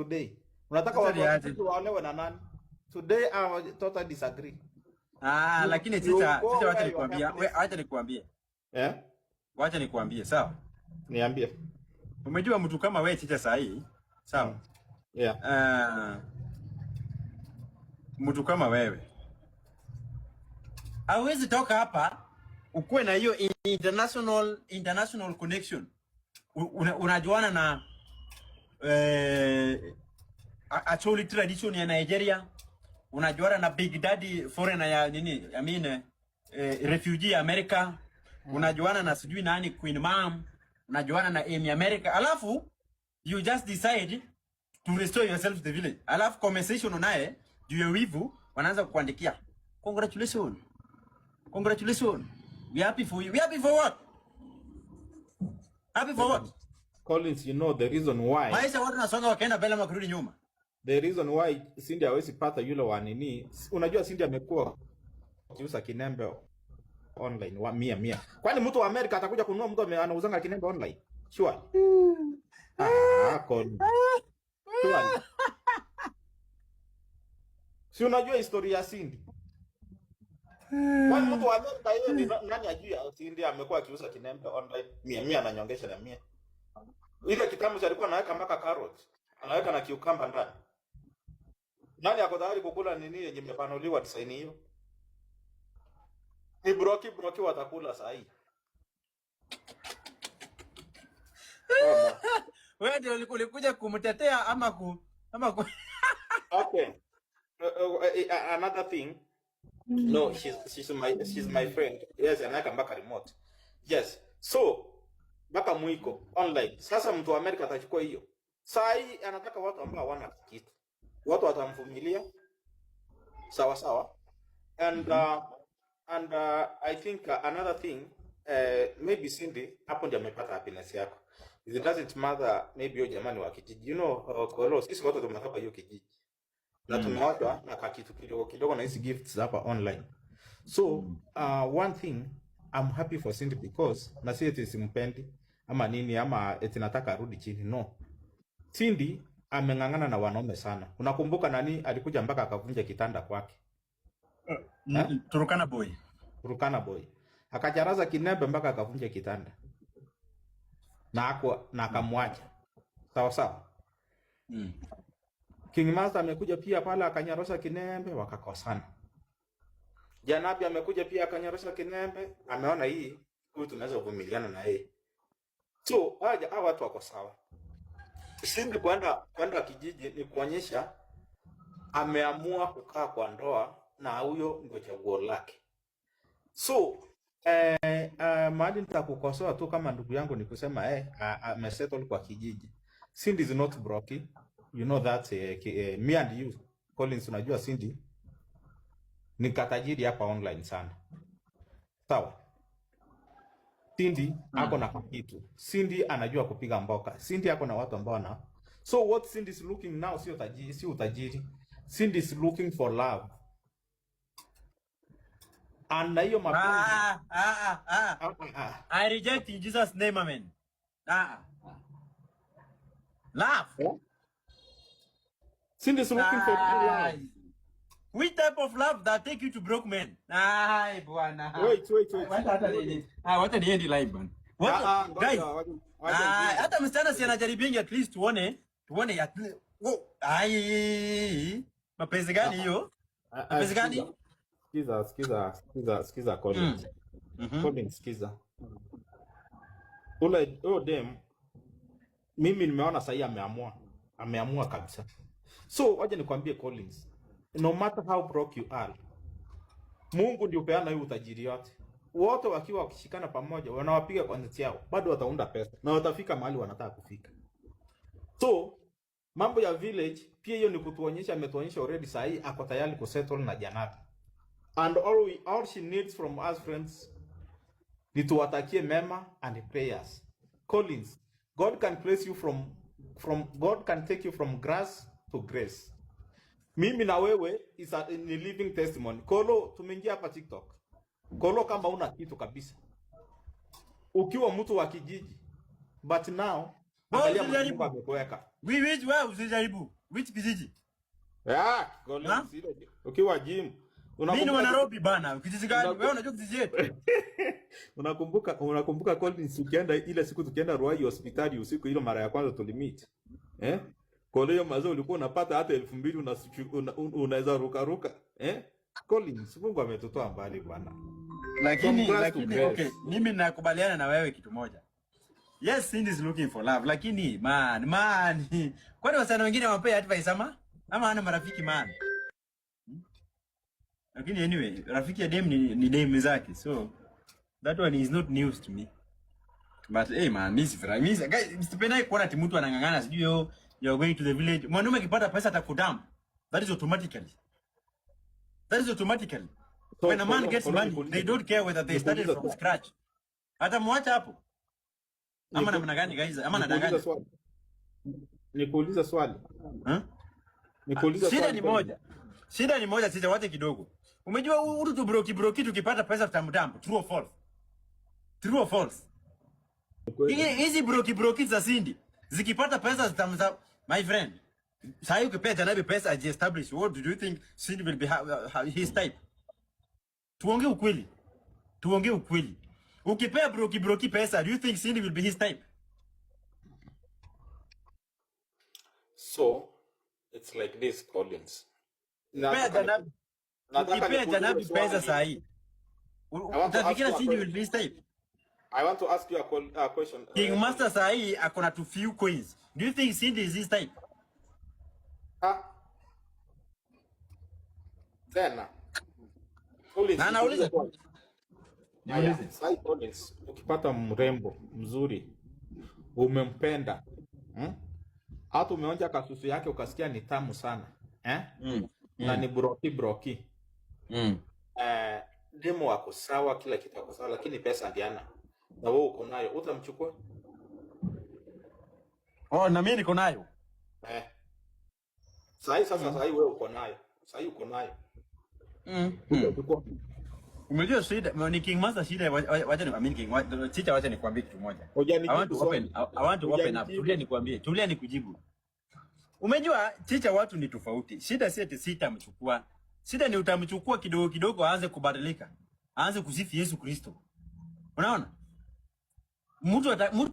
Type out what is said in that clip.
today. Unataka watu waolewe na nani? Today I totally disagree. Lakini chicha wacha nikwambia. Acha nikwambie. Wacha nikwambie, sawa? Niambie. Umejua mtu kama wewe chicha sahi, sawa? Mtu kama wewe hawezi toka hapa ukuwe na hiyo international connection. Unajuana na actually tradition ya Nigeria, unajuana na Big Daddy foreigner ya nini, I mean refugee ya America, unajuana na sijui nani Queen Mom, unajuana na Amy America, alafu you just decide to restore yourself to the village. Alafu conversation unaye juu ya wivu wanaanza kukuandikia congratulations, we happy for you. We happy for what? Happy for what? Collins, you know the reason why. Maisha watu nasonga wakaenda mbele ama kurudi nyuma. The reason why Cindy hawezi pata yule wa nini. Unajua Cindy amekuwa kiusa kinembe online wa mia. Kwani mtu wa Amerika atakuja kununua mtu anauzanga kinembe online? Sure. Collins. Sure. Si unajua historia ya Cindy? Kwani mtu wa Amerika yeye ni nani ajua Cindy amekuwa akiuza kinembe online 100 ananyongesha na 100. Ile kitamu alikuwa anaweka mpaka carrot, anaweka na cucumber ndani. Nani ako tayari kukula nini yenye imepanuliwa design hiyo? Ni broki watakula saa hii. Wewe ndio ulikuja kumtetea ama Okay. Another thing. No, she's my friend. Yes, anaweka mpaka remote. Yes. So mpaka mwiko online. Sasa mtu wa Amerika atachukua hiyo. Saa hii anataka watu ambao hawana kitu. Watu watamvumilia. Sawa. And I think another thing, maybe Cindy hapo ndio amepata happiness yako. It doesn't matter maybe yo jamani wa kijiji. You know, Kolo, sisi watu tumetoka hiyo kijiji. Na tumeoa na kakitu kidogo na hizi gifts hapa online. So, one thing I'm happy for Cindy because na si eti simpendi ama nini ama eti nataka arudi chini, no. Cindy ameng'ang'ana na wanaume sana. Unakumbuka nani alikuja mpaka akavunja kitanda kwake? Turkana boy. Akacharaza kinembe mpaka akavunja kitanda. Na akamwacha. Sawa. King Master amekuja pia pala akanyarosha kinembe wakakosana. Janabi amekuja pia akanyarosha kinembe, ameona hii huyu tunaweza kuvumiliana na yeye. So, hawa watu wako sawa. Cindy kwenda kijiji ni kuonyesha ameamua kukaa kwa ndoa na huyo ndio chaguo lake. So, mahali nitakukosoa tu kama ndugu yangu ni kusema amesettle kwa kijiji. Cindy is not broke. You know that me and you, Collins, unajua Cindy ni katajiri hapa online sana. Sawa. Cindy ako na kitu. Cindy anajua kupiga mboka. Cindy ako na watu ambao na. So what Cindy is looking now si utajiri. Cindy is looking for love. And na hiyo mapenzi. I reject in Jesus name, amen. Love. Cindy is looking for love. Which type of love that take you to broke men? Bwana. Wait. Wacha niende live bwana. Guys. Hata msichana si anajaribingi at least tuone at least. Mapenzi gani hiyo? Mapenzi gani? Sikiza Collins. Collins, sikiza. Ule dem mimi nimeona sasa ameamua kabisa. So waje nikwambie Collins, no matter how broke you are, Mungu ndio upeana hiyo utajiri yote. Wote wakiwa wakishikana pamoja, wanawapiga kwa neti yao, bado wataunda pesa na watafika mahali wanataka kufika. So mambo ya village pia hiyo ni kutuonyesha, ametuonyesha already sasa hii ako tayari kusettle na Janabi. And all she needs from us friends ni tuwatakie mema and prayers. Collins, God can place you God can take you from grass to grace. Mimi na wewe ni living testimony. Kolo, tumeingia hapa TikTok. Kolo, kama una kitu kabisa, ukiwa mtu wa kijiji, but now angalia Mungu amekuweka. Which wewe usijaribu. Which kijiji? Collins ile. Ukiwa gym. Mimi ni wa Nairobi bana. Kijiji gani? Wewe unajua kijiji yetu? Unakumbuka Collins ukienda ile siku tukienda Ruai hospitali usiku ile mara ya kwanza tulimit. Kwa hiyo mazao ulikuwa unapata hata 2000 unaweza ruka. Collins Mungu ametutoa mbali bwana. Lakini okay, mimi nakubaliana na wewe kitu moja. Yes, Cindy is looking for love, lakini man. Kwani wasana wengine wapea advice ama hana marafiki man? Lakini anyway, rafiki ya dem ni dem zake. So that one is not news to me. But hey man, guys, sipendai kuona ati mtu anang'ang'ana sijui you are going to the village. Mwanaume akipata pesa atakudam. That is automatically. So, when a man gets money, they don't care whether they started from scratch. Hata mwacha hapo. Ama namna gani guys? Ama nadanganya. Nikuuliza swali. Shida ni moja sisi wote kidogo. Umejua huyu tu broki tukipata pesa tutamdamp. True or false? Hizi broki za Cindy zikipata pesa zitamza my friend. Sasa ukipea Janabi pesa aje establish, what do you think Cindy will be his type? Tuongee ukweli. Ukipea broki pesa, do you think Cindy will be his type? So it's like this, Collins. Ukipea Janabi pesa saa hii, utafikiria Cindy will be his type? I want to ask you a question. King Master saa hii akona too few coins. Do you think Cindy is his type? Tena. Collins. Na nauliza. Sai Collins, ukipata mrembo mzuri, umempenda, hata umeonja kasusu yake ukasikia ni tamu sana, na ni broki. Demo wako sawa, kila kitu wako sawa, lakini pesa ndiana. Na wewe uko nayo, utamchukua? Na mimi niko nayo. Sasa wewe uko nayo. Uko nayo. Umejua shida ni King Master shida, wacha ni King Chicha, wacha nikwambie kitu moja. I want to open up. Tulia nikujibu. Umejua Chicha, watu ni tofauti. Shida si eti sitamchukua. Shida ni utamchukua kidogo aanze kubadilika. Aanze kusifu Yesu Kristo. Unaona? Mtu